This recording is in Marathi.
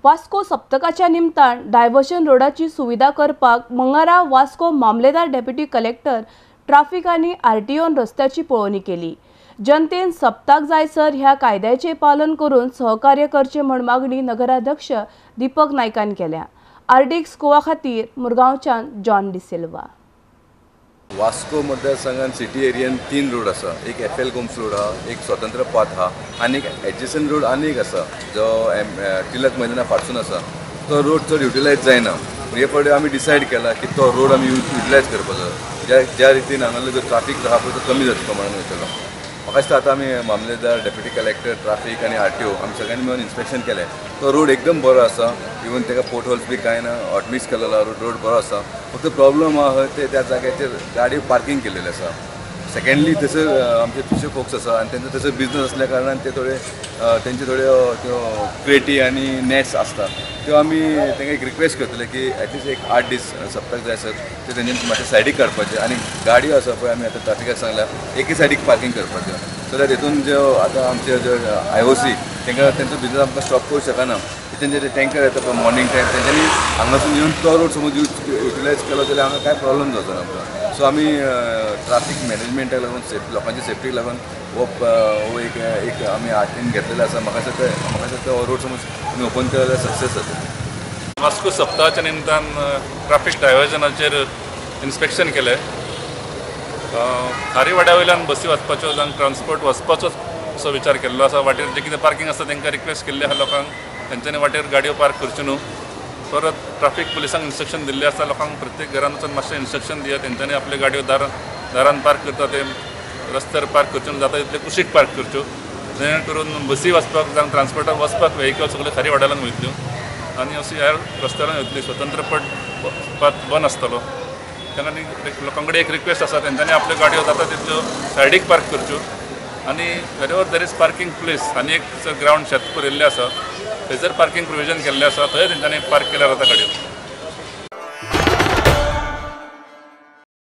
वास्को सप्तकाच्या निमतान डायव्हर्शन रोडाची सुविधा करपाक मंगळारा वास्को मामलेदार डेप्युटी कलेक्टर ट्राफिक आनी आरटीओन रस्त्याची पळोवणी केली। जनतेन सप्तक जायसर ह्या कायद्याचे पालन करून सहकार्य करचे म्हण मागणी नगराध्यक्ष दीपक नायकान केल्या। आरडीएक्स गोवा खातीर मुरगांवच्यान जॉन डिसिल्वा। वास्को मतदारसंघात सिटी एरियान 3 रोड आसा। एक एफएल गोम्स रोड हा, एक स्वतंत्र पाथ हा आणि एक एडजस्टंट रोड आनी एक आसा जो टिलक मैदाना फाटसून आसा। तो रोड चड युटिलायज जायना। हे फावटी आमी डिसायड केला की तो रोड आमी युटिलायज करपाचो। ज्या रितीन हांगालो जो ट्राफिक आहा पळय तो कमी जातलो म्हणून वयतलो। म्हाका दिसता आतां आमी मामलेदार डेप्युटी कलेक्टर ट्राफिक आनी आरटीओ आमी सगळ्यांनी मेळून इन्स्पेक्शन केलें। तो रोड एकदम बरो आसा। इवन तेका पोर्ट होल्स बी कांय ना, हॉटमिक्स केलेलो रोड बरो आसा। फक्त प्रॉब्लम आहा ते त्या जाग्याचेर गाडी पार्किंग केलेली आसा। सेकंडली थंयसर आमचे फिशर फोक्स आसा आनी तेंचो थंयसर बिजनस असल्या कारणान ते तेंचे त्यो क्रेटी आनी नॅट्स आसता त्यो आमी तेंका एक रिक्वेस्ट करतले की एटलिस्ट एक 8 दीस सप्तक जाय सर ते तेंचे मातशे सायडीक काडपाचे आनी गाडयो आसा पळय आमी आतां ट्राफिकाक सांगल्या एके सायडीक पार्किंग करपाचें सो दॅट हितून जो आतां आमचे जो IOC तेंका तेंचो बिजनस आमकां स्टॉप करूंक शकना। तेंचे जे टँकर येता पळय मॉर्निंग टायम तेंच्यांनी हांगासून येवन तो रोड समज युटिलायज केलो जाल्यार हांगा कांय प्रॉब्लम जावचो ना आमकां। सो आमी ट्राफीक मॅनेजमेंटाक लागून लोकांच्या सेफ्टीक लागून हो एक आमी हातीन घेतलेलो आसा। म्हाका दिसता तो रोड समज आमी ओपन केलो जाल्यार सक्सेस जातलो। वास्को सप्तकाच्या निमतान ट्राफीक डायव्हर्जनाचेर इन्स्पेक्शन केलें। खारी वाड्या वयल्यान बसी वचपाच्यो जावं ट्रान्सपोर्ट वचपाचो असो विचार केल्लो आसा। वाटेर जे कितें पार्किंग आसा तांकां रिक्वेस्ट केल्ली आहा लोकांक तेंच्यांनी वाटेर गाडयो पार्क करच्यो न्हू। परत ट्राफीक पुलिसांक इन्स्ट्रक्शन दिल्लें आसा लोकांक प्रत्येक घरान वचून मातशें इन्स्ट्रक्शन दिया तेंच्यांनी आपल्यो गाडयो दारान पार्क करता ते रस्त्यार पार्क करच्यो जाता तितले कुशीक पार्क करच्यो जेणे करून बसी वचपाक जावं ट्रान्सपोर्टाक वचपाक व्हेहिकल सगळे खारी वाड्यान वयतल्यो आनी अशी ह्या रस्त्यार वयतली। स्वतंत्र पाथ बंद आसतलो। तेन्ना लोकां कडेन एक रिक्वेस्ट आसा तेंच्यांनी आपल्यो गाडयो जाता तितल्यो सायडीक पार्क करच्यो आनी wherever there is parking place आनी एक ग्रावंड शेत करिल्लें आसा थंयसर पार्किंग प्रोविजन केल्लें आसा थंय तेंच्यांनी पार्क केल्यार जाता गाडयो।